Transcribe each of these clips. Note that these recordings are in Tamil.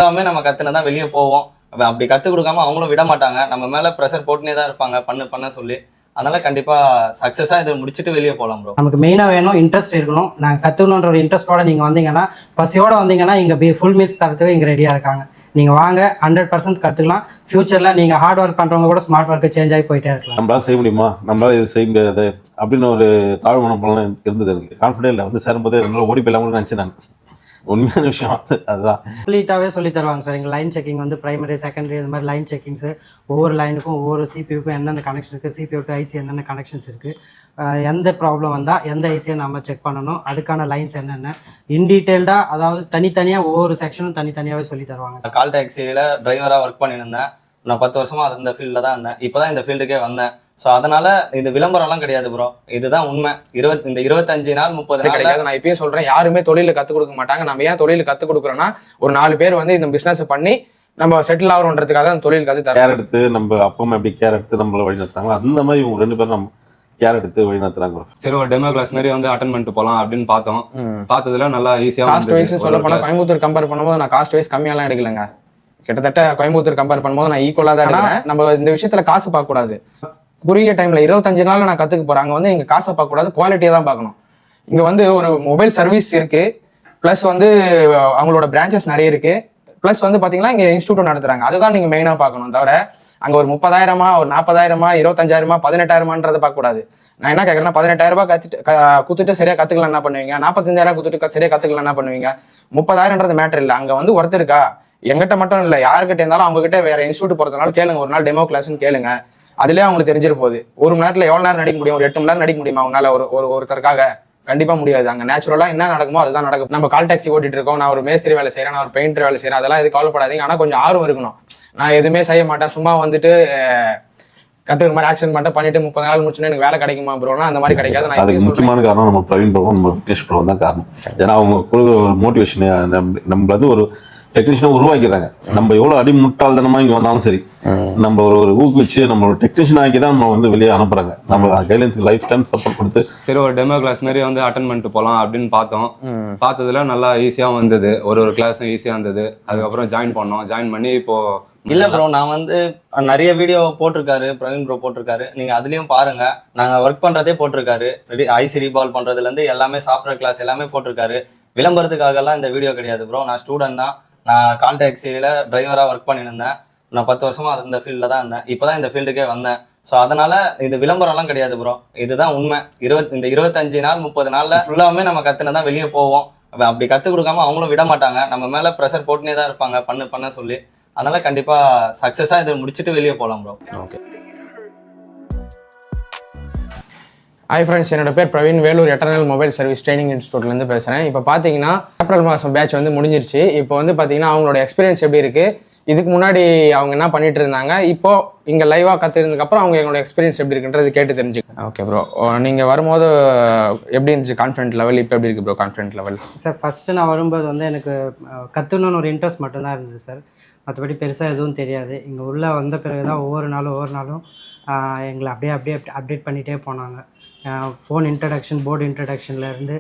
எல்லாமே நம்ம கத்துனதான் வெளியே போவோம். அப்படி கற்றுக் கொடுக்காம அவங்களும் விட மாட்டாங்க, நம்ம மேலே ப்ரெஷர் போட்டுனே தான் இருப்பாங்க பண்ண சொல்லி. அதனால கண்டிப்பாக சக்ஸஸாக இதை முடிச்சுட்டு வெளியே போகலாம் ப்ரோ. நமக்கு மெயினாக வேணும் இன்ட்ரெஸ்ட் இருக்கணும். நாங்கள் கற்றுக்கணுன்ற ஒரு இன்ட்ரெஸ்ட்டோட நீங்கள் வந்தீங்கன்னா, பசியோடு வந்தீங்கன்னா இங்கே ஃபுல் மீல்ஸ் தரத்துக்கு இங்கே ரெடியாக இருக்காங்க. நீங்கள் வாங்க, 100% கற்றுக்கலாம். ஃபியூச்சரில் நீங்கள் ஹார்ட் ஒர்க் பண்ணுறவங்க கூட ஸ்மார்ட் ஒர்க்கு சேஞ்ச் ஆகி போயிட்டே இருக்கலாம். நம்மளால செய்ய முடியுமா, நம்மளால இது செய்ய முடியாது அப்படின்னு ஒரு தாழ்வு மனப்பான்மை இருந்தது. எனக்கு கான்ஃபிடென்ட் இல்லை. வந்து சேரும்போது என்னால் ஓடி போயிடலாம்னு நினச்சேன் நான். உண்மையான விஷயம் அதுதான். கம்ப்ளீட்டாகவே சொல்லி தருவாங்க சார். எங்கள் லைன் செக்கிங் வந்து பிரைமரி, செகண்டரி, இந்த மாதிரி லைன் செக்கிங்ஸு, ஒவ்வொரு லைனுக்கும் ஒவ்வொரு சிபியூக்கும் எந்தெந்த கனெக்ஷன் இருக்குது, சிபியூ டு ஐசி என்னென்ன கனெக்ஷன்ஸ் இருக்குது, எந்த ப்ராப்ளம் வந்தால் எந்த ஐசியை நம்ம செக் பண்ணணும், அதுக்கான லைன்ஸ் என்னென்ன இன்டீட்டெயில்டாக, அதாவது தனித்தனியாக ஒவ்வொரு செக்ஷனும் தனித்தனியாகவே சொல்லி தருவாங்க. கால் டாக்ஸியில் டிரைவராக ஒர்க் பண்ணியிருந்தேன். நான் 10 வருஷமாக அது இந்த ஃபீல்டில் தான் இருந்தேன். இப்போ தான் இந்த ஃபீல்டுக்கே வந்தேன். ஸோ அதனால இது விளம்பரம்லாம் கிடையாது ப்ரோ, இதுதான் உண்மை. இந்த 25 நாள் 30 நாள் கிடையாது. நான் இப்பயும் சொல்றேன், யாருமே தொழில கற்றுக் கொடுக்க மாட்டாங்க. நம்ம ஏன் தொழில் கற்றுக் கொடுக்குறோன்னா, ஒரு 4 பேர் வந்து இந்த பிசினஸ் பண்ணி நம்ம செட்டில் ஆகிறோன்றதுக்காக தான் தொழில் கற்று கேர் எடுத்து நம்ம அப்பா அம்மா எப்படி கேர் எடுத்து நம்மளை வழி நடத்தாங்க, அந்த மாதிரி இவங்க 2 பேரும் நம்ம கேர் எடுத்து வழி நடத்துறாங்க. சரி, ஒரு டெமோ கிளாஸ் மாதிரி வந்து அட்டெண்ட் பண்ணிட்டு போகலாம் அப்படின்னு பார்த்தோம். பார்த்ததுல நல்லா ஈஸியாக காஸ்ட் வைஸ் சொல்ல போனால் கோயம்புத்தூர் கம்பேர் பண்ணும்போது நான் காஸ்ட் வைஸ் கம்மியாலாம் எடுக்கலைங்க. கிட்டத்தட்ட கோயம்புத்தூர் கம்பேர் பண்ணும்போது நான் ஈக்குவலாக தான் எடுக்கிறேன். நம்ம இந்த விஷயத்துல காசு பார்க்கக்கூடாது. குறுகிய டைம்ல 25 நாள் நான் கத்துக்க போறேன். அங்க வந்து இங்க காசை பார்க்க கூடாது, குவாலிட்டியை தான் பார்க்கணும். இங்க வந்து ஒரு மொபைல் சர்வீஸ் இருக்கு, பிளஸ் வந்து அவங்களோட பிரான்ச்சஸ் நிறைய இருக்கு, பிளஸ் வந்து பாத்தீங்கன்னா இங்க இன்ஸ்டியூட் நடத்துறாங்க. அதுதான் நீங்க மெயினா பார்க்கணும். தவிர அங்க ஒரு 30,000, ஒரு 40,000, 25,000, 18,000 பார்க்க கூடாது. நான் என்ன கேட்கறேன்னா, 18,000 குத்துட்டு சரியா கத்துக்கலாம் என்ன பண்ணுவீங்க, 45,000 குத்துட்டு சரியா கத்துக்கலாம் என்ன பண்ணுவீங்க. 30,000 மேட்டர் இல்லை. அங்க வந்து ஒருத்தர் இருக்கா, எங்கிட்ட மட்டும் இல்லை, யாருக்கிட்ட இருந்தாலும் அவங்க கிட்ட வேற இன்ஸ்டியூட் போறதுனால கேளுங்க, ஒரு நாள் டெமோ கிளாஸ்ன்னு கேளுங்க. அதுலேயே அவங்களுக்கு தெரிஞ்சிரு போகுது. 1 மணி நேரத்தில் எவ்வளோ நேரம் நடிக்க முடியும், ஒரு 8 மணி நேரம் நடிக்க முடியுமா அவங்களால ஒருத்தருக்காக? கண்டிப்பா முடியாது. அங்கே நேச்சுரலா என்ன நடக்குமோ அதுதான் நடக்கும். நம்ம கால் டாக்ஸி ஓட்டிட்டு இருக்கோம், நான் ஒரு மேஸ்திரி வேலை செய்யறேன், நான் ஒரு பெயிண்டர் வேலை செய்யறேன், அதெல்லாம் எது கவலைப்படாதீங்க. ஆனால் கொஞ்சம் ஆர்வம் இருக்கணும். நான் எதுவுமே செய்ய மாட்டேன், சும்மா வந்துட்டு கத்துக்கிற மாதிரி ஆக்ஷன் பண்ணிட்டு 30 நாள் முடிச்சுன்னா எனக்கு வேலை கிடைக்குமா ப்ரோனா, அந்த மாதிரி கிடைக்காது. அதுக்கு முக்கியமான காரணம் நம்ம பிரவீன் ப்ரோ, நம்ம விக்னேஷ் ப்ரோ தான் காரணம். ஏன்னா அவங்க கொடுக்குற ஒரு மோட்டிவேஷன் நம்ம வந்து ஒரு டெக்னீஷியனை உருவாக்கிறாங்க. நம்ம எவ்வளவு அடிமுட்டாள்தனமா இங்க வந்தாலும் சரி, நம்ம ஒரு ஊக்குவிச்சு நம்ம ஒரு டெக்னீஷியன் ஆக்கி தான் நம்ம வந்து வெளியே அனுப்புறாங்க. நம்ம கைடன்ஸ் லைஃப் டைம் சப்போர்ட் கொடுத்து சரி ஒரு டெமோ கிளாஸ் மாதிரி வந்து அட்டன் பண்ணிட்டு போகலாம் அப்படின்னு பார்த்தோம். பார்த்ததுல நல்லா ஈஸியாக வந்தது, ஒரு கிளாஸும் ஈஸியாக இருந்தது. அதுக்கப்புறம் ஜாயின் பண்ணி இப்போ இல்ல ப்ரோ, நான் வந்து நிறைய வீடியோ போட்டிருக்காரு பிரவீன் ப்ரோ போட்டிருக்காரு, நீங்க அதுலயும் பாருங்க. நாங்க ஒர்க் பண்றதே போட்டிருக்காரு, ஐசி ரீபால் பண்றதுல இருந்து எல்லாமே சாஃப்ட்வேர் கிளாஸ் எல்லாமே போட்டிருக்காரு. விளம்பரத்துக்காக எல்லாம் இந்த வீடியோ கிடையாது ப்ரோ. நான் ஸ்டூடெண்ட் தான். நான் கால் டாக்ஸியில் டிரைவராக ஒர்க் பண்ணியிருந்தேன். நான் 10 வருஷமா அது இந்த ஃபீல்டில் தான் இருந்தேன். இப்போ தான் இந்த ஃபீல்டுக்கே வந்தேன். ஸோ அதனால இது விளம்பரம்லாம் கிடையாது ப்ரோ, இதுதான் உண்மை. இந்த 25 நாள் 30 நாளில் ஃபுல்லாமே நம்ம கற்றுனதான் வெளியே போவோம். அப்படி கற்றுக் கொடுக்காம அவங்களும் விட மாட்டாங்க, நம்ம மேலே ப்ரெஷர் போட்டுனே தான் இருப்பாங்க பண்ண சொல்லி. அதனால கண்டிப்பாக சக்ஸஸாக இதை முடிச்சுட்டு வெளியே போகலாம் ப்ரோ. ஓகே. ஹாய் ஃப்ரெண்ட்ஸ், என்னோட பேர் Praveen, Vellore eternal mobile service training இன்ஸ்டியூட்லேருந்து பேசுகிறேன். இப்போ பார்த்தீங்கன்னா ஏப்ரல் மாதம் பேட்ச் வந்து முடிஞ்சிருச்சு. இப்போ வந்து பார்த்தீங்கன்னா அவங்களோட எக்ஸ்பீரியன்ஸ் எப்படி இருக்குது, இதுக்கு முன்னாடி அவங்க என்ன பண்ணிட்டு இருந்தாங்க, இப்போ இங்கே லைவாக கற்றுருந்ததுக்கப்புறம் அவங்க எங்களோட எக்ஸ்பீரியன்ஸ் எப்படி இருக்குன்றது கேட்டு தெரிஞ்சுக்கேன். ஓகே ப்ரோ, நீங்கள் வரும்போது எப்படி இருந்துச்சு கான்ஃபிடென்ட் லெவல், இப்போ எப்படி இருக்குது bro confident level? Sir first நான் வரும்போது வந்து எனக்கு கற்றுக்கணுன்னு ஒரு இன்ட்ரெஸ்ட் மட்டும்தான் இருந்தது சார். மற்றபடி பெருசாக எதுவும் தெரியாது. இங்கே உள்ளே வந்த பிறகு தான் ஒவ்வொரு நாளும் எங்களை அப்படியே அப்டேட் பண்ணிகிட்டே போனாங்க. ஃபோன் இன்ட்ரடக்ஷன், போர்டு இன்ட்ரடக்ஷன்லேருந்து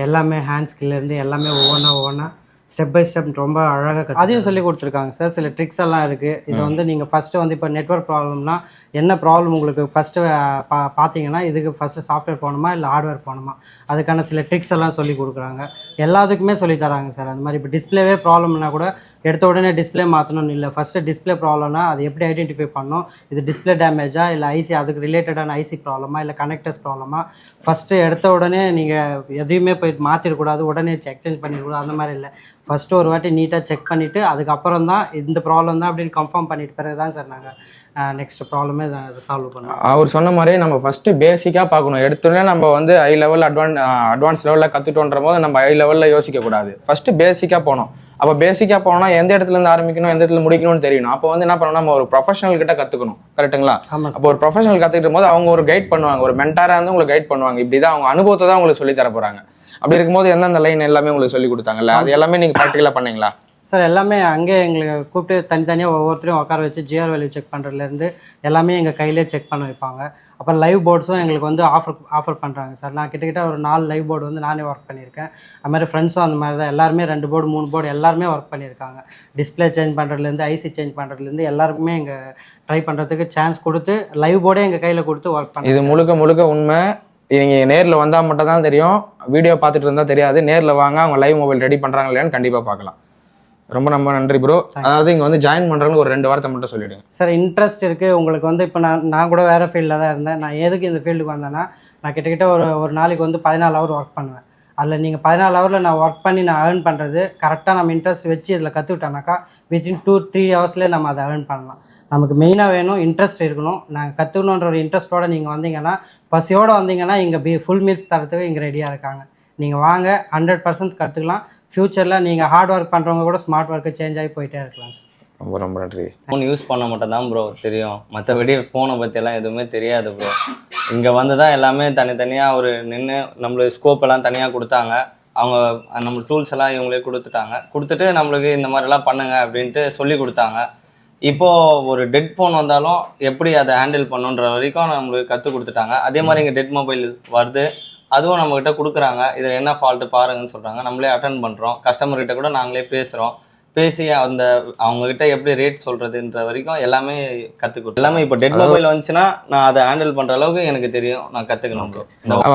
எல்லாமே, ஹேண்ட் ஸ்கில்லேருந்து எல்லாமே ஒவ்வொன்றா ஸ்டெப் பை ஸ்டெப் ரொம்ப அழகாக அதையும் சொல்லி கொடுத்துருக்காங்க சார். சில ட்ரிக்ஸ் எல்லாம் இருக்குது. இது வந்து நீங்கள் ஃபஸ்ட்டு வந்து இப்போ நெட்வொர்க் ப்ராப்ளம்னா என்ன ப்ராப்ளம் உங்களுக்கு ஃபஸ்ட்டு பார்த்தீங்கன்னா, இதுக்கு ஃபஸ்ட்டு சாஃப்ட்வேர் போகணுமா இல்லை ஹார்ட்வேர் போகணுமா, அதுக்கான சில ட்ரிக்ஸ் எல்லாம் சொல்லி கொடுக்குறாங்க. எல்லாத்துக்குமே சொல்லி தராங்க சார். அந்த மாதிரி இப்போ டிஸ்பிளேவே ப்ராப்ளம்னா கூட எடுத்த உடனே டிஸ்பிளே மாற்றணும்னு இல்லை, ஃபஸ்ட்டு டிஸ்பிளே ப்ராப்ளம்னா அது எப்படி ஐடென்டிஃபை பண்ணணும், இது டிஸ்பிளே டேமேஜா இல்லை ஐசி அதுக்கு ரிலேட்டடான ஐசி ப்ராப்ளமா இல்லை கனெக்டர்ஸ் ப்ராப்ளமா, ஃபஸ்ட்டு எடுத்த உடனே நீங்கள் எதையுமே போய் மாற்றிடக்கூடாது, உடனே எக்ஸ்சேஞ்ச் பண்ணிடக்கூடாது. அந்த மாதிரி இல்லை, ஃபஸ்ட்டு ஒரு வாட்டி நீட்டாக செக் பண்ணிவிட்டு அதுக்கப்புறம் தான் இந்த ப்ராப்ளம் தான் அப்படின்னு கன்ஃபார்ம் பண்ணிட்டு பிறகு தான் சார் நாங்கள் நெக்ஸ்ட் ப்ராப்ளமே சால்வ் பண்ணுவோம். அவர் சொன்ன மாதிரி நம்ம ஃபஸ்ட்டு பேசிக்காக பார்க்கணும். எடுத்தோடனே நம்ம வந்து ஹை லெவல் அட்வான்ஸ் லெவலில் கற்றுட்டோன்ற போது நம்ம ஹை லெவலில் யோசிக்கக்கூடாது. ஃபஸ்ட்டு பேசிக்காக போகணும். அப்போ பேசிக்காக போனால் எந்த இடத்துலேருந்து ஆரம்பிக்கணும், எந்த இடத்துல முடிக்கணும்னு தெரியணும். அப்போ வந்து என்ன பண்ணணும், நம்ம ஒரு ப்ரொஃபஷனல் கிட்ட கற்றுக்கணும். கரெக்டுங்களா? அப்போ ஒரு ப்ரொஃபஷனல் கற்றுக்கிட்டு போது அவங்க ஒரு கைட் பண்ணுவாங்க, ஒரு மென்டாராக வந்து உங்களுக்கு கைட் பண்ணுவாங்க. இப்படி தான் அவங்க அனுபவத்தை தான் உங்களுக்கு சொல்லி தர போகிறாங்க. அப்படி இருக்கும்போது எந்தெந்த லைன் எல்லாமே உங்களுக்கு சொல்லி கொடுத்தாங்கல்ல, அது எல்லாமே நீங்கள் ப்ராக்டிக்கலாக பண்ணீங்களா? சார் எல்லாமே அங்கே எங்களுக்கு கூப்பிட்டு தனித்தனியாக ஒவ்வொருத்தரையும் உட்கார வச்சு ஜிஆர் வேல்யூ செக் பண்ணுறதுலேருந்து எல்லாமே எங்கள் கையிலே செக் பண்ண வைப்பாங்க. அப்புறம் லைவ் போர்ட்ஸும் எங்களுக்கு வந்து ஆஃபர் பண்ணுறாங்க சார். நான் கிட்டத்தட்ட ஒரு 4 லைவ் போர்டு வந்து நானே ஒர்க் பண்ணியிருக்கேன். அது மாதிரி ஃப்ரெண்ட்ஸும் அந்த மாதிரி தான் எல்லாருமே 2 போர்டு 3 போர்டு எல்லாருமே ஒர்க் பண்ணியிருக்காங்க. டிஸ்பிளே சேஞ்ச் பண்ணுறதுலேருந்து ஐசி சேஞ்ச் பண்ணுறதுலேருந்து எல்லாருக்குமே எங்கள் ட்ரை பண்ணுறதுக்கு சான்ஸ் கொடுத்து லைவ் போர்டே எங்கள் கையில் கொடுத்து ஒர்க் பண்ணி இது முழுக்க உண்மை. நீங்கள் நேரில் வந்தால் மட்டும் தான் தெரியும், வீடியோ பார்த்துட்டு இருந்தால் தெரியாது. நேரில் வாங்க, அவங்க லைவ் மொபைல் ரெடி பண்ணுறாங்க இல்லையான்னு கண்டிப்பாக பார்க்கலாம். ரொம்ப நன்றி ப்ரோ. அதாவது இங்கே வந்து ஜாயின் பண்ணுறவங்களுக்கு ஒரு 2 வார்த்தை மட்டும் சொல்லிவிடுங்க சார். இன்ட்ரெஸ்ட் இருக்குது உங்களுக்கு வந்து இப்போ நான் கூட வேறு ஃபீல்டில் தான் இருந்தேன். நான் எதுக்கு இந்த ஃபீல்டுக்கு வந்தேன்னா நான் கிட்டத்தட்ட ஒரு நாளைக்கு வந்து 14 ஹவர் ஒர்க் பண்ணுவேன். அதில் நீங்கள் 14 ஹவரில் நான் ஒர்க் பண்ணி நான் ஏர்ன் பண்ணுறது கரெக்டாக நம்ம இன்ட்ரெஸ்ட் வச்சு இதில் கற்றுக்கிட்டோம்னாக்கா வித்தின் 2-3 ஹவர்ஸ்லேயே நம்ம அதை ஏர்ன் பண்ணலாம். நமக்கு மெயினாக வேணும் இன்ட்ரெஸ்ட் இருக்கணும். நாங்கள் கற்றுக்கணுன்ற ஒரு இன்ட்ரெஸ்ட்டோடு நீங்கள் வந்தீங்கன்னா, பசியோடு வந்தீங்கன்னா இங்கே ஃபுல் மீல்ஸ் தரத்துக்கு இங்கே ரெடியாக இருக்காங்க. நீங்கள் வாங்க, 100% கற்றுக்கலாம். ஃப்யூச்சரில் நீங்கள் ஹார்ட் ஒர்க் பண்ணுறவங்க கூட ஸ்மார்ட் ஒர்க்கு சேஞ்ச் ஆகி போயிட்டே இருக்கலாம் சார். ரொம்ப நன்றி. ஃபோன் யூஸ் பண்ண மட்டும் தான் ப்ரோ தெரியும், மற்றபடி ஃபோனை பற்றியெல்லாம் எதுவுமே தெரியாது ப்ரோ. இங்கே வந்து தான் எல்லாமே தனித்தனியாக ஒரு நின்று நம்மளுக்கு ஸ்கோப் எல்லாம் தனியாக கொடுத்தாங்க. அவங்க நம்ம டூல்ஸ் எல்லாம் இவங்களே கொடுத்துட்டு நம்மளுக்கு இந்த மாதிரிலாம் பண்ணுங்க அப்படின்ட்டு சொல்லி கொடுத்தாங்க. இப்போது ஒரு டெட் ஃபோன் வந்தாலும் எப்படி அதை ஹேண்டில் பண்ணுன்ற வரைக்கும் நம்மளுக்கு கற்றுக் கொடுத்துட்டாங்க. அதே மாதிரி இங்கே டெட் மொபைல் வருது, அதுவும் நம்மக்கிட்ட கொடுக்குறாங்க. இதில் என்ன ஃபால்ட்டு பாருங்கன்னு சொல்கிறாங்க. நம்மளே அட்டன் பண்ணுறோம். கஸ்டமர்கிட்ட கூட நாங்களே பேசி அவங்கக்கிட்ட எப்படி ரேட் சொல்கிறதுன்ற வரைக்கும் எல்லாமே கற்றுக்கிட்டோம். எல்லாமே இப்போ டெட் மொபைல் வந்துச்சுன்னா நான் அதை ஹேண்டில் பண்ணுற அளவுக்கு எனக்கு தெரியும், நான் கற்றுக்கணும்.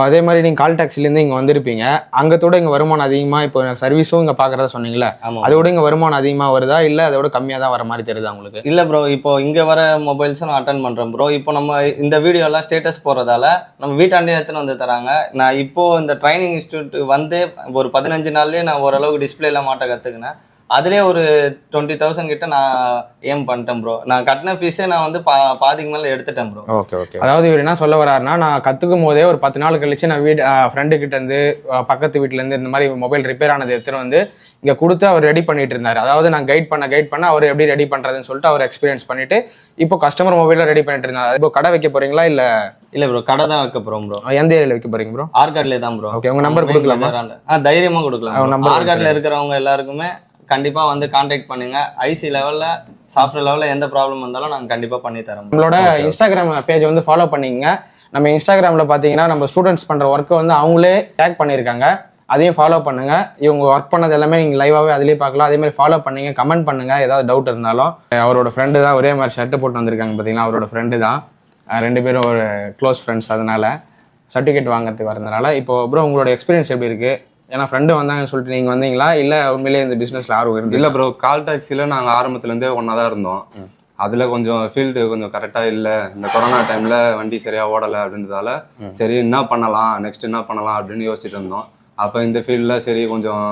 அதே மாதிரி நீங்கள் கால் டாக்ஸிலேருந்து இங்கே வந்திருப்பீங்க, அங்கத்தோட இங்கே வருமானம் அதிகமாக இப்போ சர்வீஸும் இங்கே பார்க்குறதா சொன்னீங்களே, அதோட இங்கே வருமானம் அதிகமாக வருதா இல்லை அதோட கம்மியாக தான் வர மாதிரி தெரியுதா உங்களுக்கு? இல்லை ப்ரோ, இப்போ இங்கே வர மொபைல்ஸும் நான் அட்டன் பண்ணுறேன் ப்ரோ. இப்போ நம்ம இந்த வீடியோலாம் ஸ்டேட்டஸ் போடுறதால நம்ம வீட்டாண்டே எடுத்துன்னு வந்து தராங்க. நான் இப்போது இந்த ட்ரைனிங் இன்ஸ்டியூட் வந்து ஒரு 15 நாள்லேயே நான் ஓரளவுக்கு டிஸ்பிளேலாம் மாட்ட கற்றுக்கினேன். அதுலேயே ஒரு 20,000 கிட்ட நான் ஏம் பண்ணிட்டேன் ப்ரோ. நான் கட்டின ஃபீஸே நான் வந்து பாதிக்கு மேலே எடுத்துட்டேன் ப்ரோ. ஓகே. அதாவது இவர் என்ன சொல்ல வர்றாருன்னா, நான் கற்றுக்கும் போதே ஒரு 10 நாள் கழிச்சு நான் ஃப்ரெண்டு கிட்டேருந்து பக்கத்து வீட்டிலேருந்து இந்த மாதிரி மொபைல் ரிப்பேர் ஆனது எடுத்துகிட்டு வந்து இங்கே கொடுத்து அவர் ரெடி பண்ணிட்டு இருந்தார். அதாவது நான் கைட் பண்ண அவர் எப்படி ரெடி பண்ணுறதுன்னு சொல்லிட்டு அவர் எக்ஸ்பீரியன்ஸ் பண்ணிட்டு இப்போ கஸ்டமர் மொபைலில் ரெடி பண்ணிட்டு இருந்தார். இப்போ கடை வைக்க போறீங்களா? இல்லை ப்ரோ, கடை தான் வைக்க போகிறோம் ப்ரோ. எந்த ஏரியாவில் வைக்க போறீங்க ப்ரோ? ஆர்காட்லேயே தான் ப்ரோ. ஓகே, உங்கள் நம்பர் கொடுக்கலாமா? தைரியமாக கொடுக்கலாம். ஆர்காட்டில் இருக்கிறவங்க எல்லாருக்குமே கண்டிப்பாக வந்து கான்டாக்ட் பண்ணுங்க. ஐசி லெவலில் சாஃப்ட்வேர் லெவலில் எந்த ப்ராப்ளம் வந்தாலும் நாங்கள் கண்டிப்பாக பண்ணி தரோம். நம்மளோட இன்ஸ்டாகிராம் பேஜ் வந்து ஃபாலோ பண்ணிக்கங்க. நம்ம இன்ஸ்டாகிராமில் பார்த்தீங்கன்னா நம்ம ஸ்டூடெண்ட்ஸ் பண்ணுற ஒர்க்கை வந்து அவங்களே டேக் பண்ணியிருக்காங்க, அதையும் ஃபாலோ பண்ணுங்க. இவங்க ஒர்க் பண்ணது எல்லாமே நீங்கள் லைவாகவே அதிலே பார்க்கலாம். அதே மாதிரி ஃபாலோ பண்ணுங்க, கமெண்ட் பண்ணுங்க ஏதாவது டவுட் இருந்தாலும். அவரோட ஃப்ரெண்டு தான், ஒரே மாதிரி ஷர்ட்டு போட்டு வந்திருக்காங்க பார்த்தீங்கன்னா, அவரோட ஃப்ரெண்டு தான். 2 பேரும் ஒரு க்ளோஸ் ஃப்ரெண்ட்ஸ். அதனால சர்டிஃபிகேட் வாங்கிறதுக்கு வரதுனால. இப்போ ப்ரோ உங்களோட எக்ஸ்பீரியன்ஸ் எப்படி இருக்குது? ஏன்னா ஃப்ரெண்டு வந்தாங்கன்னு சொல்லிட்டு நீங்கள் வந்தீங்களா இல்லை உண்மையிலேயே இந்த பிஸ்னஸில் ஆர்வம் இருந்து? இல்லை ப்ரோ, கால் டாக்ஸியில் நாங்கள் ஆரம்பத்துலேருந்தே ஒன்றா தான் இருந்தோம். அதில் கொஞ்சம் ஃபீல்டு கொஞ்சம் கரெக்டாக இல்லை. இந்த கொரோனா டைமில் வண்டி சரியாக ஓடலை அப்படின்றதால சரி என்ன பண்ணலாம், நெக்ஸ்ட் என்ன பண்ணலாம் அப்படின்னு யோசிச்சுட்டு இருந்தோம். அப்போ இந்த ஃபீல்டில் சரி கொஞ்சம்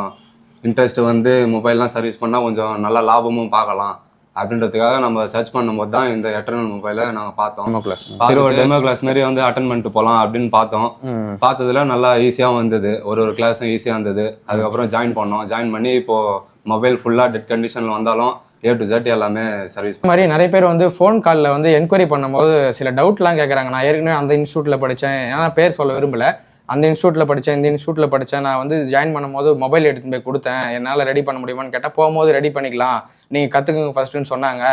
இன்ட்ரெஸ்ட் வந்து மொபைல்லாம் சர்வீஸ் பண்ணால் கொஞ்சம் நல்லா லாபமும் பார்க்கலாம் அப்படின்றதுக்காக நம்ம சர்ச் பண்ணும்போது தான் இந்த எட்டர்னல் மொபைலை நாங்கள் பார்த்தோம். சரி, ஒரு டெமோ கிளாஸ் மாதிரி வந்து அட்டன் பண்ணிட்டு போகலாம் அப்படின்னு பார்த்ததுல நல்லா ஈஸியாக வந்தது. ஒரு கிளாஸும் ஈஸியாக இருந்தது. அதுக்கப்புறம் ஜாயின் பண்ணி இப்போது மொபைல் ஃபுல்லாக டெட் கண்டிஷனில் வந்தாலும் A to Z எல்லாமே சர்வீஸ். மாதிரி நிறைய பேர் வந்து ஃபோன் காலில் வந்து என்கொயரி பண்ணும்போது சில டவுட்லாம் கேட்குறாங்க. நான் ஏற்கனவே அந்த இன்ஸ்டியூட்டில் படித்தேன், ஏன்னா பேர் சொல்ல விரும்பல, அந்த இன்ஸ்டியூட்டில் படித்தேன், இந்த இன்ஸ்டியூட்டில் படித்தேன், நான் வந்து ஜாயின் பண்ணும்போது மொபைல் எடுத்துகிட்டு போய் கொடுத்தேன், என்னால் ரெடி பண்ண முடியுமான்னு கேட்டால் போகும்போது ரெடி பண்ணிக்கலாம், நீங்கள் கற்றுக்குங்க ஃபஸ்ட்டுன்னு சொன்னாங்க.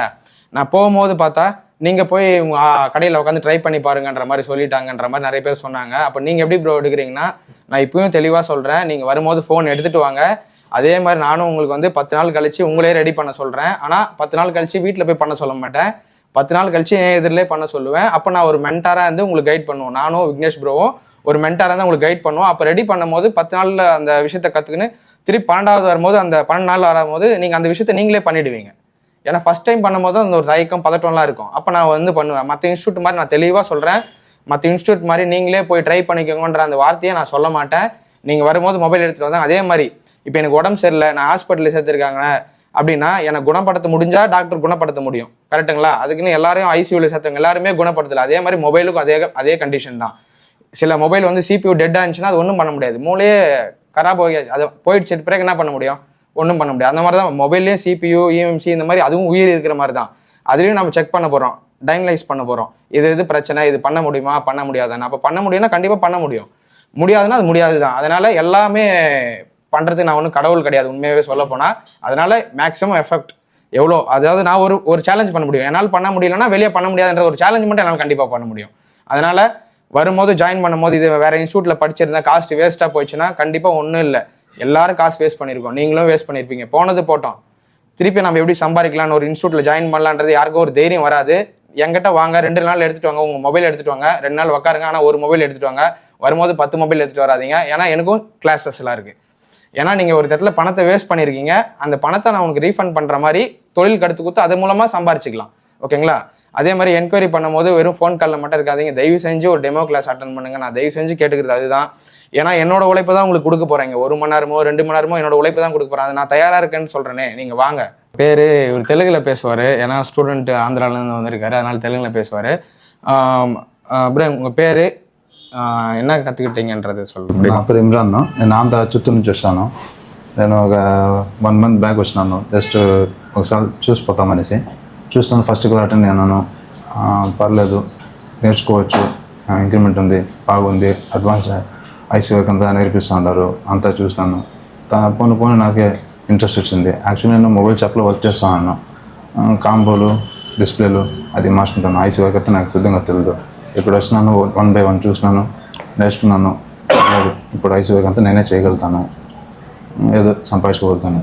நான் போகும்போது பார்த்தா நீங்கள் போய் உங்கள் கடையில் உட்காந்து ட்ரை பண்ணி பாருங்கன்ற மாதிரி சொல்லிட்டாங்கன்ற மாதிரி நிறைய பேர் சொன்னாங்க. அப்போ நீங்கள் எப்படி ப்ரோ எடுக்கிறீங்கன்னா, நான் இப்பயும் தெளிவாக சொல்கிறேன், நீங்கள் வரும்போது ஃபோன் எடுத்துகிட்டு வாங்க. அதே மாதிரி நானும் உங்களுக்கு வந்து 10 நாள் கழிச்சு உங்களே ரெடி பண்ண சொல்கிறேன். ஆனால் 10 நாள் கழிச்சு வீட்டில் போய் பண்ண சொல்ல மாட்டேன், 10 நாள் கழிச்சு என் எதிரிலே பண்ண சொல்லுவேன். அப்போ நான் ஒரு மென்டாராக இருந்து உங்களுக்கு கைட் பண்ணுவோம். நானும் விக்னேஷ் ப்ரோவும் ஒரு மென்டாராக தான் உங்களுக்கு கைட் பண்ணுவோம். அப்போ ரெடி பண்ணும்போது 10 நாளில் அந்த விஷயத்தை கற்றுக்குன்னு திருப்பி 12வது வரும்போது அந்த 12 நாள் வரும்போது நீங்கள் அந்த விஷயத்தை நீங்களே பண்ணிவிடுவீங்க. ஏன்னா ஃபஸ்ட் டைம் பண்ணும்போது அந்த ஒரு தயக்கம் பதட்டம்லாம் இருக்கும். அப்போ நான் வந்து பண்ணுவேன். மற்ற இன்ஸ்டியூட் மாதிரி நான் தெளிவாக சொல்கிறேன், மற்ற இன்ஸ்டியூட் மாதிரி நீங்களே போய் ட்ரை பண்ணிக்கோங்கன்ற அந்த வார்த்தையை நான் சொல்ல மாட்டேன். நீங்கள் வரும்போது மொபைல் எடுத்துகிட்டு வந்தாங்க. அதே மாதிரி இப்போ எனக்கு உடம்பு சரியில்லை, நான் ஹாஸ்பிட்டலில் சேர்த்துருக்காங்க அப்படின்னா எனக்கு குணப்படுத்த முடிஞ்சால் டாக்டர் குணப்படுத்த முடியும், கரெக்டுங்களா? அதுக்குன்னு எல்லாரையும் ஐசியூவில் சேர்த்தவங்க எல்லாருமே குணப்படுத்தலை. அதே மாதிரி மொபைலுக்கும் அதே கண்டிஷன் தான். சில மொபைல் வந்து CPU டெட்டாக இருந்துச்சுன்னா அது ஒன்றும் பண்ண முடியாது, மூளையே கராப் போயாச்சு, அது போயிடுச்சு, பிறகு என்ன பண்ண முடியும்? ஒன்றும் பண்ண முடியாது. அந்த மாதிரி தான் மொபைல்லேயும் CPU EMC இந்த மாதிரி அதுவும் உயிர் இருக்கிற மாதிரி தான். அதுலேயும் நம்ம செக் பண்ண போகிறோம், டயக்னைஸ் பண்ண போகிறோம், இது பிரச்சனை, இது பண்ண முடியுமா பண்ண முடியாதான்னு. அப்போ பண்ண முடியும்னா கண்டிப்பாக பண்ண முடியும், முடியாதுன்னா அது முடியாது தான். அதனால் எல்லாமே பண்ணுறதுக்கு நான் ஒன்றும் கடவுள் கிடையாது உண்மையாகவே சொல்ல போனால். அதனால மேக்ஸிமம் எஃபெக்ட் எவ்வளோ, அதாவது நான் ஒரு சேலஞ்ச் பண்ண முடியும், என்னால் பண்ண முடியலன்னா வெளியே பண்ண முடியாதுன்ற ஒரு சேலஞ்ச் மட்டும் என்னால் கண்டிப்பாக பண்ண முடியும். அதனால் வரும்போது ஜாயின் பண்ணும்போது இது வேறு இன்ஸ்டியூட்டில் படிச்சிருந்தா காஸ்ட் வேஸ்ட்டாக போயிடுச்சுன்னா கண்டிப்பாக ஒன்றும் இல்லை, எல்லாரும் காசு வேஸ்ட் பண்ணியிருக்கோம், நீங்களும் வேஸ்ட் பண்ணியிருப்பீங்க. போனது போட்டோம், திருப்பி நம்ம எப்படி சம்பாதிக்கலாம்னு ஒரு இன்ஸ்டியூட்டில் ஜாயின் பண்ணலான்றது யாருக்கும் ஒரு தைரியம் வராது. என்கிட்ட வாங்க, 2 நாள் எடுத்துகிட்டு வாங்க, உங்கள் மொபைல் எடுத்துகிட்டு வாங்க, 2 நாள் உட்காருங்க, ஆனால் ஒரு மொபைல் எடுத்துகிட்டு வாங்க. வரும்போது 10 மொபைல் எடுத்துகிட்டு வராதிங்க, ஏன்னா எனக்கும் கிளாஸஸ்லாம் இருக்குது. ஏன்னா நீங்கள் ஒரு இடத்துல பணத்தை வேஸ்ட் பண்ணியிருக்கீங்க, அந்த பணத்தை நான் உங்களுக்கு ரீஃபண்ட் பண்ணுற மாதிரி தொழில் கற்றுக் கொடுத்து அது மூலமாக சம்பாரிச்சிக்கலாம். ஓகேங்களா? அதே மாதிரி என்கொயரி பண்ணும்போது வெறும் ஃபோன் காலில் மட்டும் இருக்காதீங்க, தயவு செஞ்சு ஒரு டெமோ கிளாஸ் அட்டன் பண்ணுங்க. நான் தயவு செஞ்சு கேட்டுக்கிறது அதுதான். ஏன்னா என்னோட உழைப்பு தான் உங்களுக்கு கொடுக்க போகிறேங்க, 1 மணி நேரமோ 2 மணி நேரமோ என்னோட உழைப்பு தான் கொடுக்க போகிறேன். அது நான் தயாராக இருக்கேன்னு சொல்கிறேனே, நீங்கள் வாங்க. பேர் இவர் தெலுங்கில் பேசுவார், ஏன்னா ஸ்டூடெண்ட் ஆந்திராவிலேருந்து வந்திருக்காரு, அதனால் தெலுங்கில் பேசுவார். அப்புறம் உங்கள் பேர் என்ன కత్తికిట్టేంటది சொல்லுங்க. నా పేరు ఇమ్రాన్, నేను ఆంధ్ర చిత్తూరు నుంచి వచ్చాను. నేను ఒక 1 month బ్యాక్ వచ్చినాను, జస్ట్ ఒకసారి చూసిపోతామనేసి చూస్తాను. ఫస్ట్ క్లాస్ అటెండ్ అయినాను, పర్లేదు నేర్చుకోవచ్చు, ఇంక్రిమెంట్ ఉంది, బాగుంది, అడ్వాన్స్ ఐసీ వర్క్ అంతా నేర్పిస్తూ ఉన్నారు, అంతా చూసినాను. పోను నాకే ఇంట్రెస్ట్ వచ్చింది. యాక్చువల్లీ నేను మొబైల్ షాప్లో వర్క్ చేస్తూ ఉన్నాను, కాంబోలు డిస్ప్లేలు అది మార్చుకుంటాను. ఐసీ వర్క్ అయితే నాకు పెద్దగా తెలియదు. ఇప్పుడు వచ్చినాను, 1 by 1 చూసినాను, నేర్చుకున్నాను. ఇప్పుడు ఐసీ వర్క్ అంతా నేనే చేయగలుగుతాను, ఏదో సంపాదించుకోగలుగుతాను.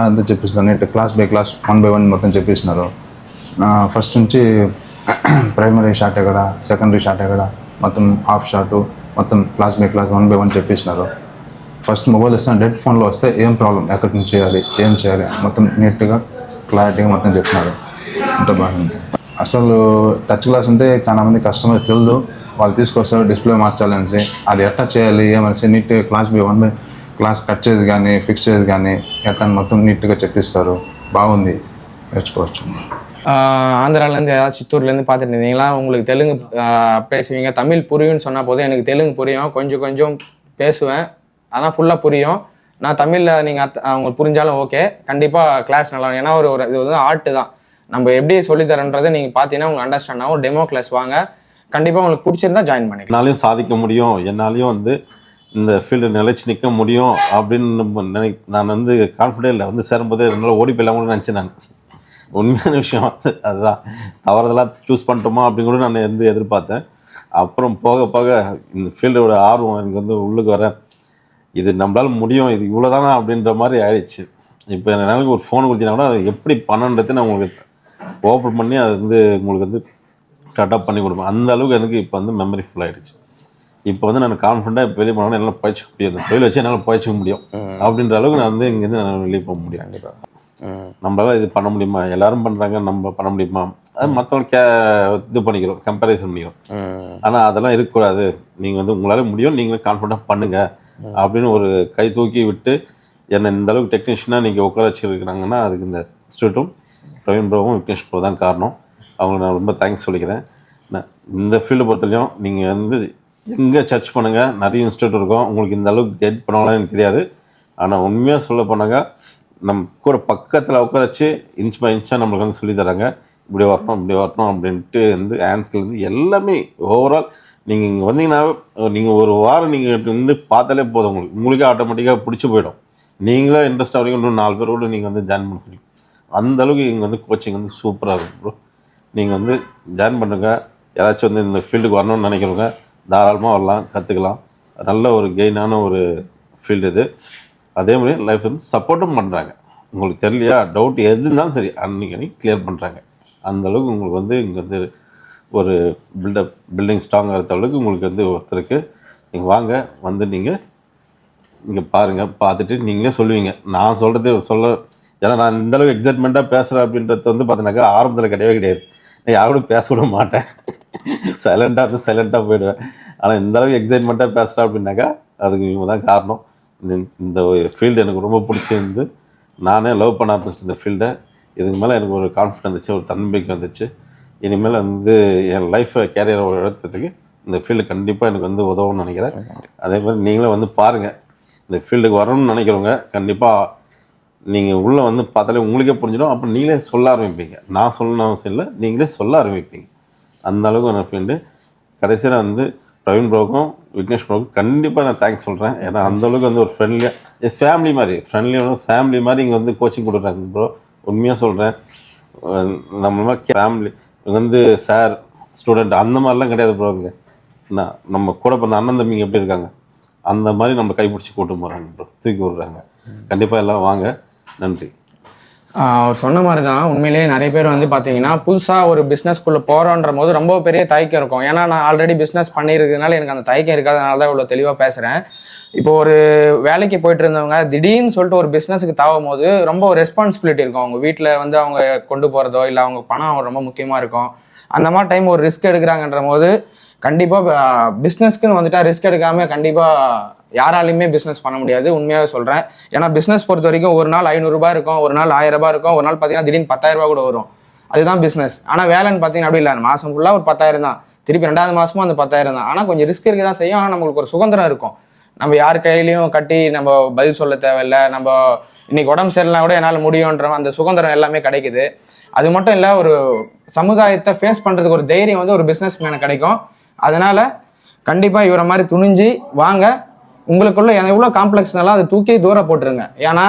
అంతా చెప్పిస్తున్నాను, ఇట్లా క్లాస్ బై క్లాస్ 1 by 1 మొత్తం చెప్పిస్తున్నారు. ఫస్ట్ నుంచి ప్రైమరీ షాట్ ఎక్కడ, సెకండరీ షాట్ ఎక్కడ, మొత్తం హాఫ్ షాటు, మొత్తం క్లాస్ బై క్లాస్ 1 by 1 చెప్పిస్తున్నారు. ఫస్ట్ మొబైల్ వస్తే డెడ్ ఫోన్లో వస్తే ఏం ప్రాబ్లం, ఎక్కడి నుంచి చేయాలి, ఏం చేయాలి, మొత్తం నీట్గా క్లారిటీగా మొత్తం చెప్తున్నారు. అంత బాగుంది. అసలు టచ్ గ్లాస్ అంటే చాలా మంది కస్టమర్ తెలియదు, వాళ్ళు తీసుకొస్తారు డిస్ప్లే మార్చాలనేసి, అది ఎట్లా చేయాలి ఏమనేసి నీట్గా class by 1 by class cut చేసి కానీ ఫిక్స్ చేసి కానీ ఎట్లా మొత్తం నీట్గా చెప్పిస్తారు. బాగుంది, నేర్చుకోవచ్చు. ஆந்திராலேருந்து ஏதாவது சித்தூர்லேருந்து பார்த்துட்டு இருந்தீங்களா, உங்களுக்கு தெலுங்கு பேசுவீங்க, தமிழ் புரியும்னு சொன்னால் போதும், எனக்கு தெலுங்கு புரியும், கொஞ்சம் கொஞ்சம் பேசுவேன், ஆனால் ஃபுல்லாக புரியும். நான் தமிழில் நீங்கள் அவங்க புரிஞ்சாலும் ஓகே, கண்டிப்பாக கிளாஸ் நல்லா, ஏன்னா ஒரு இது வந்து ஆர்ட்டு தான், நம்ம எப்படி சொல்லித்தரன்றதை நீங்கள் பார்த்தீங்கன்னா உங்களுக்கு அண்டர்ஸ்டாண்ட் ஆகும். டெமோ கிளாஸ் வாங்க, கண்டிப்பாக உங்களுக்கு பிடிச்சிருந்தா ஜாயின் பண்ணிக்கலாம். என்னாலையும் சாதிக்க முடியும், என்னாலையும் வந்து இந்த ஃபீல்டு நிலைச்சி நிற்க முடியும் அப்படின்னு நான் வந்து கான்ஃபிடென்ட்டில் வந்து சேரும்போது என்னால் ஓடி போயிடலாம் கூட நினச்சேன். நான் உண்மையான விஷயம் வந்து அதுதான், தவறுதலாக சூஸ் பண்ணிட்டோமா அப்படின்னு கூட நான் வந்து எதிர்பார்த்தேன். அப்புறம் போக போக இந்த ஃபீல்டோட ஆர்வம் எனக்கு வந்து உள்ளுக்கு வர, இது நம்மளால் முடியும், இது இவ்வளோ தானே அப்படின்ற மாதிரி ஆயிடுச்சு. இப்போ என்னால் ஒரு ஃபோன் கொடுத்தீங்கன்னா கூட அதை எப்படி பண்ணணுன்றது நான் உங்களுக்கு ஓப்பன் பண்ணி அது வந்து உங்களுக்கு வந்து கரெக்டாக பண்ணி கொடுப்பேன். அந்த அளவுக்கு எனக்கு இப்போ வந்து மெமரி ஃபுல் ஆகிடுச்சு. இப்போ வந்து நான் கான்ஃபிடண்ட்டாக இப்போ வெளியே போனாலும் என்னால் பயிற்சிக்க முடியும், அந்த தொழில் வச்சு என்னால் பயிற்சிக்க முடியும் அப்படின்ற அளவுக்கு நான் வந்து இங்கேருந்து நான் வெளியே போக முடியும். கண்டிப்பாக நம்மளால இது பண்ண முடியுமா, எல்லாரும் பண்ணுறாங்க, நம்ம பண்ண முடியுமா, அது மற்றவங்க இது பண்ணிக்கிறோம், கம்பேரிசன் பண்ணிக்கிறோம். ஆனால் அதெல்லாம் இருக்கக்கூடாது, நீங்கள் வந்து உங்களால் முடியும், நீங்களும் கான்ஃபிடண்ட்டாக பண்ணுங்கள் அப்படின்னு ஒரு கை தூக்கி விட்டு என்னை இந்த அளவுக்கு டெக்னீஷியனாக நீங்கள் உட்கார வச்சுருக்கிறாங்கன்னா அதுக்கு இந்த இன்ஸ்டியூட்டும் பிரவீன் ப்ரோவும் விக்னேஷ் ப்ரோ தான் காரணம். அவங்களுக்கு நான் ரொம்ப தேங்க்ஸ் சொல்லிக்கிறேன். நான் இந்த ஃபீல்டு பொறுத்தவரையும் நீங்கள் வந்து எங்கே சர்ச் பண்ணுங்கள், நிறைய இன்ஸ்டியூட் இருக்கும், உங்களுக்கு இந்த அளவுக்கு கைட் பண்ணுவாங்களான்னு எனக்கு தெரியாது. ஆனால் உண்மையாக சொல்ல போனாங்க, நம்ம கூட பக்கத்தில் உட்கார வச்சு இன்ச் பை இன்ச்சாக நம்மளுக்கு வந்து சொல்லித்தராங்க, இப்படி வரணும் இப்படி வரணும் அப்படின்ட்டு வந்து ஹேண்ட்ஸ்கில் எல்லாமே ஓவரால். நீங்கள் இங்கே வந்தீங்கன்னா நீங்கள் ஒரு வாரம் நீங்கள் வந்து பார்த்தாலே போதும், உங்களுக்கே ஆட்டோமேட்டிக்காக பிடிச்சி போயிடும். நீங்களும் இன்ட்ரெஸ்ட் ஆகிறீங்க, இன்னும் 4 பேரோடு நீங்கள் வந்து ஜாயின் பண்ண முடியும். அந்தளவுக்கு இங்கே வந்து கோச்சிங் வந்து சூப்பராக இருக்கும் ப்ரோ. நீங்கள் வந்து ஜாயின் பண்ணுங்கள். யாராச்சும் வந்து இந்த ஃபீல்டுக்கு வரணும்னு நினைக்கிறவங்க தாராளமாக வரலாம், கற்றுக்கலாம். நல்ல ஒரு கெயினான ஒரு ஃபீல்டு இது. அதே மாதிரி லைஃப் வந்து சப்போர்ட்டும் பண்ணுறாங்க. உங்களுக்கு தெரியலையா, டவுட் எது இருந்தாலும் சரி அன்றைக்கி கிளியர் பண்ணுறாங்க. அந்தளவுக்கு உங்களுக்கு வந்து இங்கே வந்து ஒரு பில்டிங் ஸ்ட்ராங் ஆகிற அளவுக்கு உங்களுக்கு வந்து ஒருத்தருக்கு நீங்கள் வாங்க, வந்து நீங்கள் இங்கே பாருங்கள், பார்த்துட்டு நீங்களே சொல்லுவீங்க. நான் சொல்கிறது ஏன்னா நான் இந்தளவுக்கு எக்ஸைட்மெண்ட்டாக பேசுகிறேன் அப்படின்றது வந்து பார்த்தீங்கன்னாக்கா ஆரம்பத்தில் கிடையாது. நான் யாரோட பேசக்கூட மாட்டேன், சைலண்ட்டாக வந்து சைலண்ட்டாக போயிடுவேன். ஆனால் இந்தளவுக்கு எக்ஸைட்மெண்ட்டாக பேசுகிறேன் அப்படின்னாக்கா அதுக்கு இவங்க தான் காரணம். இந்த ஃபீல்டு எனக்கு ரொம்ப பிடிச்சிருந்து நானே லவ் பண்ண ஆரம்பிச்சிட்டு இந்த ஃபீல்டை. இதுக்கு மேலே எனக்கு ஒரு கான்ஃபிடன்ஸ் வந்துச்சு, ஒரு தன்னம்பிக்கை வந்துச்சு. இனிமேல் வந்து என் லைஃப்பை கேரியரை எடுத்ததுக்கு இந்த ஃபீல்டு கண்டிப்பாக எனக்கு வந்து உதவும்னு நினைக்கிறேன். அதே மாதிரி நீங்களும் வந்து பாருங்கள், இந்த ஃபீல்டுக்கு வரணும்னு நினைக்கிறவங்க கண்டிப்பாக நீங்கள் உள்ளே வந்து பார்த்தாலே உங்களுக்கே புரிஞ்சிடும். அப்புறம் நீங்களே சொல்ல ஆரம்பிப்பீங்க, நான் சொல்லணும் அவசியம் இல்லை, நீங்களே சொல்ல ஆரம்பிப்பீங்க. அந்த அளவுக்கு நான் ஃபீல்டு கடைசியில் வந்து பிரவீன் ப்ரோக்கும் விக்னேஷ் ப்ரோக்கும் கண்டிப்பாக நான் தேங்க்ஸ் சொல்கிறேன். ஏன்னா அந்தளவுக்கு வந்து ஒரு ஃப்ரெண்ட்லியாக ஃபேமிலி மாதிரி ஃபேமிலி மாதிரி இங்கே வந்து கோச்சிங் கொடுக்குறாங்க ப்ரோ. உண்மையாக சொல்கிறேன், நம்ம ஃபேமிலி வந்து சார் ஸ்டூடெண்ட் அந்த மாதிரிலாம் கிடையாது ப்ரோ. இங்கே நம்ம கூட பிறந்த அண்ணன் தம்பிங்க எப்படி இருக்காங்க அந்த மாதிரி நம்ம கைப்பிடிச்சி கூட்டு போகிறாங்க ப்ரோ, தூக்கி விடுறாங்க. கண்டிப்பாக எல்லாம் வாங்க. நன்றி. அவர் சொன்ன மாதிரி தான், உண்மையிலேயே நிறைய பேர் வந்து பார்த்தீங்கன்னா புதுசாக ஒரு பிஸ்னஸ்க்குள்ளே போகிறோன்ற போது ரொம்ப பெரிய தயக்கம் இருக்கும். ஏன்னா நான் ஆல்ரெடி பிஸ்னஸ் பண்ணியிருக்கிறதுனால எனக்கு அந்த தயக்கம் இருக்காதனால தான் இவ்வளோ தெளிவாக பேசுகிறேன். இப்போ ஒரு வேலைக்கு போயிட்டு இருந்தவங்க திடீர்னு சொல்லிட்டு ஒரு பிஸ்னஸுக்கு தாவும் போது ரொம்ப ஒரு ரெஸ்பான்சிபிலிட்டி இருக்கும். அவங்க வீட்டில் வந்து அவங்க கொண்டு போகிறதோ இல்லை அவங்க பணம் ரொம்ப முக்கியமாக இருக்கும். அந்த மாதிரி டைம் ஒரு ரிஸ்க் எடுக்கிறாங்கன்ற போது கண்டிப்பாக பிஸ்னஸ்க்குன்னு வந்துட்டா ரிஸ்க் எடுக்காமல் கண்டிப்பாக யாராலையுமே பிஸ்னஸ் பண்ண முடியாது. உண்மையாக சொல்கிறேன். ஏன்னா பிஸ்னஸ் பொறுத்த வரைக்கும் ஒரு நாள் 500 ரூபாய் இருக்கும், ஒரு நாள் 1000 ரூபாய் இருக்கும், ஒரு நாள் பார்த்தீங்கன்னா திடீர்னு 10,000 ரூபாய் கூட வரும். அதுதான் பிஸ்னஸ். ஆனால் வேலைன்னு பார்த்தீங்கன்னா அப்படி இல்லை, மாதம் ஃபுல்லாக ஒரு 10,000 தான், திருப்பி 2வது மாதமும் அந்த 10,000 தான். ஆனால் கொஞ்சம் ரிஸ்க் இருக்க தான் செய்யும். ஆனால் நம்மளுக்கு ஒரு சுதந்திரம் இருக்கும். நம்ம யார் கையிலையும் கட்டி நம்ம பதில் சொல்ல தேவையில்லை. நம்ம இன்னைக்கு உடம்பு சரியில்லைனா கூட என்னால் முடியுன்ற அந்த சுதந்திரம் எல்லாமே கிடைக்குது. அது மட்டும் இல்லை, ஒரு சமுதாயத்தை ஃபேஸ் பண்ணுறதுக்கு ஒரு தைரியம் வந்து ஒரு பிஸ்னஸ் மேனுக்கு கிடைக்கும். அதனால கண்டிப்பாக இவரை மாதிரி துணிஞ்சு வாங்க. உங்களுக்குள்ள எவ்வளோ காம்ப்ளெக்ஸ்னாலும் அதை தூக்கி தூரம் போட்டுருங்க. ஏன்னா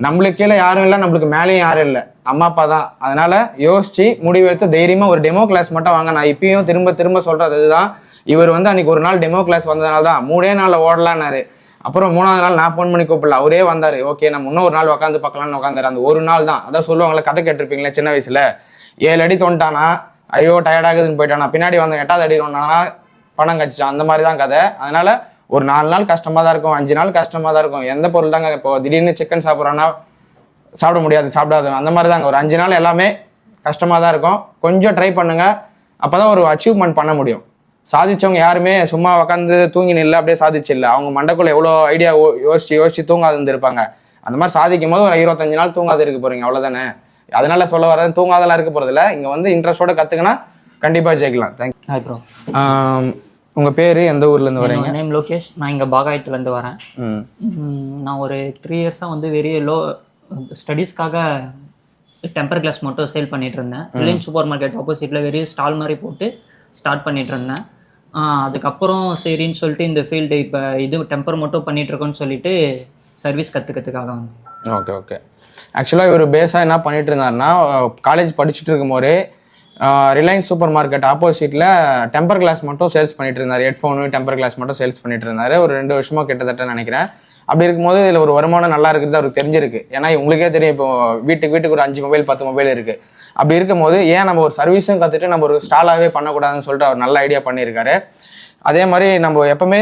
நம்மளுக்கு கீழே யாரும் இல்லை, நம்மளுக்கு மேலேயும் யாரும் இல்லை, அம்மா அப்பா தான். அதனால யோசிச்சு முடிவெடுத்து தைரியமாக ஒரு டெமோ கிளாஸ் மட்டும் வாங்க. நான் இப்பயும் திரும்ப சொல்கிறது அதுதான். இவர் வந்து அன்றைக்கி ஒரு நாள் டெமோ கிளாஸ் வந்ததுனால தான் 3 நாளில் ஓடலான்னாரு. அப்புறம் 3வது நாள் நான் ஃபோன் பண்ணி கூப்பிடல, அவரே வந்தார். ஓகே நம்ம இன்னும் ஒரு நாள் உட்காந்து பார்க்கலான்னு உட்காந்தாரு. அந்த ஒரு நாள் தான். அதான் சொல்லுவாங்களே, கதை கேட்டிருப்பீங்களே சின்ன வயசில், 7 அடி தோண்டானா ஐயோ டயர்டாகுதுன்னு போயிட்டானா, பின்னாடி வந்த 8வது அடி தோண்டானா பணம் கழிச்சான். அந்த மாதிரி தான் கதை. அதனால ஒரு 4 நாள் கஷ்டமாக தான் இருக்கும், 5 நாள் கஷ்டமாக தான் இருக்கும். எந்த பொருள் தாங்க இப்போ திடீர்னு சிக்கன் சாப்பிட்றோன்னா சாப்பிட முடியாது, சாப்பிடாது, அந்த மாதிரி தாங்க. ஒரு 5 நாள் எல்லாமே கஷ்டமாக தான் இருக்கும். கொஞ்சம் ட்ரை பண்ணுங்கள், அப்போ தான் ஒரு அச்சீவ்மெண்ட் பண்ண முடியும். சாதிச்சவங்க யாருமே சும்மா உட்காந்து தூங்கி நில்ல அப்படியே சாதிச்சு இல்லை. அவங்க மண்டக்குள்ள எவ்வளோ ஐடியா யோசிச்சு தூங்காது இருந்திருப்பாங்க. அந்த மாதிரி சாதிக்கும் போது ஒரு 25 நாள் தூங்காது இருக்க போறீங்க, அவ்வளோதானே. அதனால சொல்ல வரேன், தூங்காதெல்லாம் இருக்க போகிறதில்ல. இங்கே வந்து இன்ட்ரெஸ்டோட கற்றுக்கினா கண்டிப்பாக ஜெயிக்கலாம். தேங்க்யூ. Hi bro. உங்கள் பேர் எந்த ஊர்லேருந்து வரீங்க? நேம் லோகேஷ். நான் இங்கே பாகாயத்துலேருந்து வரேன். நான் ஒரு 3 இயர்ஸாக வந்து வெறிய ஸ்டடீஸ்க்காக டெம்பர் கிளாஸ் மட்டும் சேல் பண்ணிட்டு இருந்தேன். ரிலையன்ஸ் சூப்பர் மார்க்கெட் ஆப்போசிட்டில் வெறிய ஸ்டால் மாதிரி போட்டு ஸ்டார்ட் பண்ணிட்டு இருந்தேன். அதுக்கப்புறம் சரின்னு சொல்லிட்டு இந்த ஃபீல்டு இப்போ இது டெம்பர் மட்டும் பண்ணிகிட்ருக்கோன்னு சொல்லிட்டு சர்வீஸ் கற்றுக்கிறதுக்காக வந்து. ஓகே. ஆக்சுவலாக இவர் பேஸாக என்ன பண்ணிட்டு இருந்தாருன்னா, காலேஜ் படிச்சுட்டு இருக்கும்போதே ரிலையன்ஸ் சூப்பர் மார்க்கெட் ஆப்போசிட்டில் டெம்பர் கிளாஸ் மட்டும் சேல்ஸ் பண்ணிட்டு இருந்தார். ஹெட்ஃபோனு டெம்பர் கிளாஸ் மட்டும் சேல்ஸ் பண்ணிட்டு இருந்தார். ஒரு 2 வருஷமாக கிட்டத்தட்ட நினைக்கிறேன். அப்படி இருக்கும்போது இதில் ஒரு வருமானம் நல்லா இருக்கிறது அவருக்கு தெரிஞ்சிருக்கு. ஏன்னா உங்களுக்கே தெரியும், இப்போ வீட்டுக்கு ஒரு 5 மொபைல் 10 மொபைல் இருக்குது. அப்படி இருக்கும்போது ஏன் நம்ம ஒரு சர்வீஸும் கற்றுட்டு நம்ம ஒரு ஸ்டாலாகவே பண்ணக்கூடாதுன்னு சொல்லிட்டு அவர் நல்ல ஐடியா பண்ணியிருக்காரு. அதே மாதிரி நம்ம எப்பவுமே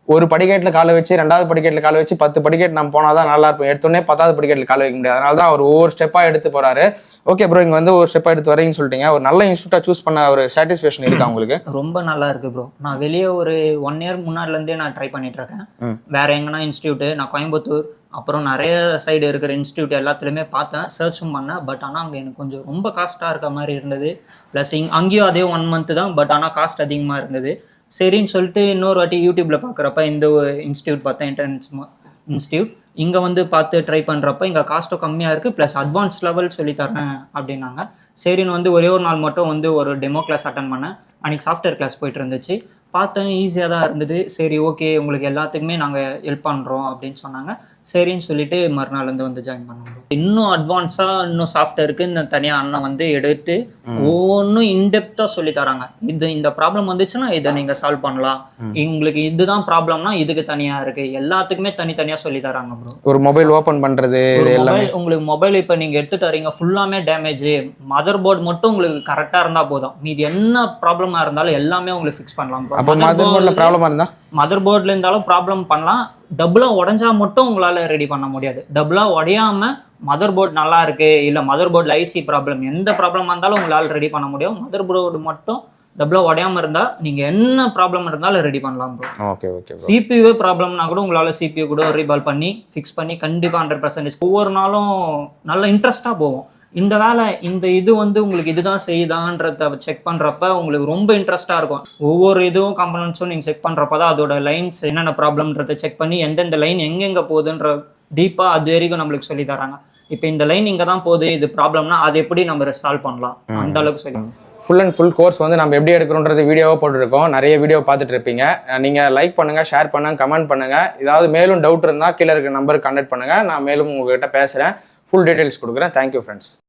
ஒரு படிக்கட்டில் காலை வச்சு 2வது படிக்கட்டில் காலை வச்சு 10 படிக்கட்டு நம்ம போனால் தான் நல்லா இருக்கும். எடுத்தோடனே 10வது படிக்கட்டில் காலை வைக்க முடியாது. அதனால தான் அவர் ஒவ்வொரு ஸ்டெப்பாக எடுத்து போகிறாரு. ஓகே ப்ரோ, இங்கே வந்து ஒரு ஸ்டெப்பாக எடுத்து வரீங்கன்னு சொல்லிட்டீங்க. ஒரு நல்ல இன்ஸ்டியூட்டாக சூஸ் பண்ண ஒரு சாட்டிஸ்ஃபேக்ஷன் இருக்கா உங்களுக்கு? ரொம்ப நல்லா இருக்குது ப்ரோ. நான் வெளியே ஒரு 1 இயர் முன்னாடிலேருந்தே நான் ட்ரை பண்ணிகிட்ருக்கேன். வேறு எங்கன்னா இன்ஸ்டியூட்டு நான் கோயம்புத்தூர் அப்புறம் நிறைய சைடு இருக்கிற இன்ஸ்டியூட் எல்லாத்துலேயுமே பார்த்தேன், சர்ச்சும் பண்ணேன். பட் ஆனால் அங்கே எனக்கு கொஞ்சம் ரொம்ப காஸ்ட்டாக இருக்க மாதிரி இருந்தது. ப்ளஸ் அங்கேயும் அதே 1 மந்த்து தான், பட் ஆனால் காஸ்ட் அதிகமாக இருந்தது. சரின்னு சொல்லிட்டு இன்னொரு வாட்டி யூடியூப்பில் பார்க்குறப்ப இந்த இன்ஸ்டியூட் பார்த்தேன், இன்டர்நெட் இன்ஸ்டியூட். இங்கே வந்து பார்த்து ட்ரை பண்ணுறப்ப இங்கே காஸ்ட்டும் கம்மியாக இருக்குது, ப்ளஸ் அட்வான்ஸ் லெவல் சொல்லித்தரேன் அப்படின்னாங்க. சரின்னு வந்து ஒரே ஒரு நாள் மட்டும் வந்து ஒரு டெமோ கிளாஸ் அட்டன் பண்ணேன். அன்றைக்கி சாஃப்ட்வேர் கிளாஸ் போயிட்டு இருந்துச்சு. பார்த்தேன், ஈஸியாக தான் இருந்தது. சரி ஓகே, உங்களுக்கு எல்லாத்துக்குமே நாங்கள் ஹெல்ப் பண்ணுறோம் அப்படின்னு சொன்னாங்க. சரின்னு சொல்லிட்டு மறுநாள் வந்து ஜாயின் பண்ணோம். இன்னும் அட்வான்ஸாக இன்னும் சாஃப்ட்வேருக்கு இந்த தனியாக அண்ணன் வந்து எடுத்து ஒவ்வொன்றும் இன்டெப்த்தாக சொல்லி தராங்க. இந்த ப்ராப்ளம் வந்துச்சுன்னா இதை நீங்கள் சால்வ் பண்ணலாம், உங்களுக்கு இதுதான் ப்ராப்ளம்னா இதுக்கு தனியாக இருக்குது, எல்லாத்துக்குமே தனித்தனியாக சொல்லி தராங்க ப்ரோ. ஒரு மொபைல் ஓப்பன் பண்ணுறது, உங்களுக்கு மொபைல் இப்போ நீங்கள் எடுத்துகிட்டு வரீங்க ஃபுல்லாமே டேமேஜ், மதர் போர்டு மட்டும் உங்களுக்கு கரெக்டாக இருந்தால் போதும், மீது என்ன ப்ராப்ளமாக இருந்தாலும் எல்லாமே உங்களுக்கு ஃபிக்ஸ் பண்ணலாம் ப்ரோ. மதர் போர்டில் இருந்தாலும் ப்ராப்ளம் பண்ணலாம். டபுளாக உடஞ்சா மட்டும் உங்களால் ரெடி பண்ண முடியாது. டபுளாக உடையாமல் மதர் போர்டு நல்லா இருக்கு, இல்லை மதர் போர்டில் ஐசி ப்ராப்ளம் எந்த ப்ராப்ளமாக இருந்தாலும் உங்களால் ரெடி பண்ண முடியும். மதர் போர்டு மட்டும் டபுளாக உடையாமல் இருந்தால் நீங்கள் என்ன ப்ராப்ளம் இருந்தாலும் ரெடி பண்ணலாம் ப்ரோ. ஓகே. சிபியூவே ப்ராப்ளம்னா கூட உங்களால் சிபியூ கூட ரீபால் பண்ணி ஃபிக்ஸ் பண்ணி கண்டிப்பாக 100% ஒவ்வொரு நாளும் நல்ல இன்ட்ரெஸ்ட்டாக போகும். இந்த வேலை இந்த இது வந்து உங்களுக்கு இதுதான் செய்யுதான்றத செக் பண்ணுறப்ப உங்களுக்கு ரொம்ப இன்ட்ரெஸ்ட்டாக இருக்கும். ஒவ்வொரு இதுவும் காம்பனன்ட்ஸும் நீங்கள் செக் பண்ணுறப்ப தான் அதோட லைன்ஸ் என்னென்ன ப்ராப்ளம்ன்றதை செக் பண்ணி எந்தெந்த லைன் எங்கெங்கே போகுதுன்ற டீப்பாக அது வரைக்கும் நம்மளுக்கு சொல்லி தராங்க. இப்போ இந்த லைன் இங்கே தான் போகுது, இது ப்ராப்ளம்னா அது எப்படி நம்ம சால்வ் பண்ணலாம் அந்த அளவுக்கு சொல்லி. ஃபுல் அண்ட் ஃபுல் கோர்ஸ் வந்து நம்ம எப்படி எடுக்கிறோன்றது வீடியோவாக போட்டுருக்கோம். நிறைய வீடியோ பார்த்துட்டு இருப்பீங்க. நீங்கள் லைக் பண்ணுங்கள், ஷேர் பண்ணுங்கள், கமெண்ட் பண்ணுங்கள். ஏதாவது மேலும் டவுட் இருந்தால் கீழே இருக்க நம்பருக்கு கான்டாக்ட் பண்ணுங்கள். நான் மேலும் உங்ககிட்ட பேசுகிறேன், ஃபுல் டீட்டெயில்ஸ் கொடுக்குறேன். Thank you friends.